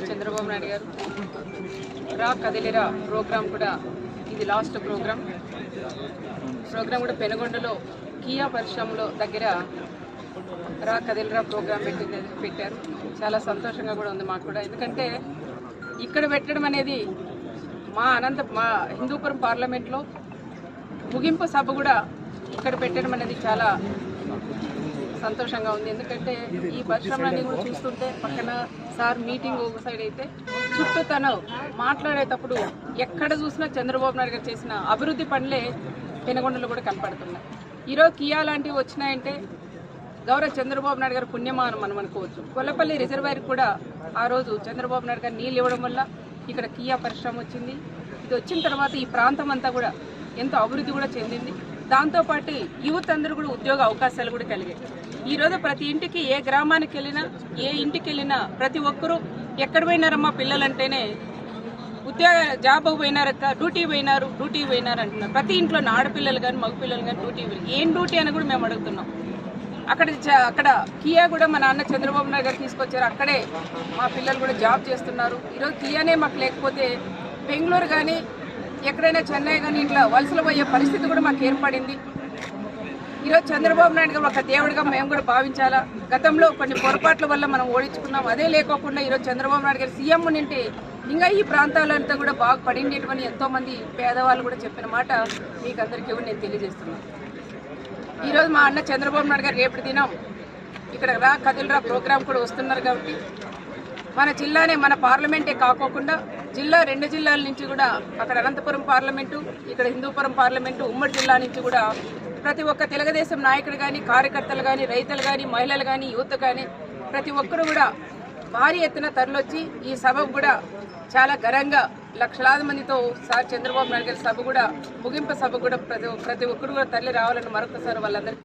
చంద్రబాబు నాయుడు గారు రా కదిలిరా ప్రోగ్రాం కూడా ఇది లాస్ట్ ప్రోగ్రాం కూడా పెనుగొండలో కియా పరిశ్రమలో దగ్గర రా కదిలిరా ప్రోగ్రాం పెట్టారు. చాలా సంతోషంగా కూడా ఉంది మాకు కూడా. ఎందుకంటే ఇక్కడ పెట్టడం అనేది మా హిందూపురం పార్లమెంట్లో ముగింపు సభ కూడా ఇక్కడ పెట్టడం అనేది చాలా సంతోషంగా ఉంది. ఎందుకంటే ఈ పరిశ్రమలన్నీ కూడా చూస్తుంటే పక్కన సార్ మీటింగ్ ఒక సైడ్ అయితే చుట్టూ తను మాట్లాడేటప్పుడు ఎక్కడ చూసినా చంద్రబాబు నాయుడు గారు చేసిన అభివృద్ధి పనులే పెనుగొండలు కూడా కనపడుతున్నాయి. ఈరోజు కియా లాంటివి వచ్చినాయంటే గౌరవ చంద్రబాబు నాయుడు గారు పుణ్యమానం మనం అనుకోవచ్చు. కొల్లపల్లి రిజర్వాయర్ కూడా ఆ రోజు చంద్రబాబు నాయుడు గారు నీళ్ళు ఇవ్వడం వల్ల ఇక్కడ కియా పరిశ్రమ వచ్చింది. ఇది వచ్చిన తర్వాత ఈ ప్రాంతం అంతా కూడా ఎంతో అభివృద్ధి కూడా చెందింది. దాంతోపాటు యూత్ అందరూ కూడా ఉద్యోగ అవకాశాలు కూడా కలిగాయి. ఈరోజు ప్రతి ఇంటికి ఏ గ్రామానికి వెళ్ళినా ఏ ఇంటికి వెళ్ళినా ప్రతి ఒక్కరూ ఎక్కడ పోయినారమ్మా పిల్లలంటేనే జాబ్ పోయినారక్క డ్యూటీ పోయినారు అంటున్నారు. ప్రతి ఇంట్లో ఆడపిల్లలు కానీ మగపిల్లలు కానీ డ్యూటీ ఏం డ్యూటీ అని కూడా మేము అడుగుతున్నాం. అక్కడ కియా కూడా మా నాన్న చంద్రబాబు నాయుడు గారు తీసుకొచ్చారు. అక్కడే మా పిల్లలు కూడా జాబ్ చేస్తున్నారు. ఈరోజు కియానే మాకు లేకపోతే బెంగళూరు కానీ ఎక్కడైనా చెన్నై కానీ ఇట్లా వలసలు పోయే పరిస్థితి కూడా మాకు ఏర్పడింది. ఈరోజు చంద్రబాబు నాయుడు గారు ఒక దేవుడిగా మేము కూడా భావించాలా. గతంలో కొన్ని పొరపాట్ల వల్ల మనం ఓడించుకున్నాం. అదే లేకోకుండా ఈరోజు చంద్రబాబు నాయుడు గారు సీఎం నింటే ఇంకా ఈ ప్రాంతాలంతా కూడా బాగుపడిండేటువంటి ఎంతోమంది పేదవాళ్ళు కూడా చెప్పిన మాట మీకు అందరికీ నేను తెలియజేస్తున్నాను. ఈరోజు మా అన్న చంద్రబాబు నాయుడు గారు రేపటి దినం ఇక్కడ రా కదిలిరా ప్రోగ్రాం కూడా వస్తున్నారు. కాబట్టి మన జిల్లానే మన పార్లమెంటే కాకోకుండా రెండు జిల్లాల నుంచి కూడా అక్కడ అనంతపురం పార్లమెంటు ఇక్కడ హిందూపురం పార్లమెంటు ఉమ్మడి జిల్లా నుంచి కూడా ప్రతి ఒక్క తెలుగుదేశం నాయకుడు కానీ కార్యకర్తలు కానీ రైతులు కానీ మహిళలు కానీ యూత్ కానీ ప్రతి ఒక్కరు కూడా భారీ ఎత్తున తరలొచ్చి ఈ సభకు కూడా చాలా ఘనంగా లక్షలాది మందితో సార్ చంద్రబాబు నాయుడు గారి సభ కూడా ముగింపు సభ కూడా ప్రతి ఒక్కరు కూడా తరలి రావాలని మరొకసారి వాళ్ళందరికీ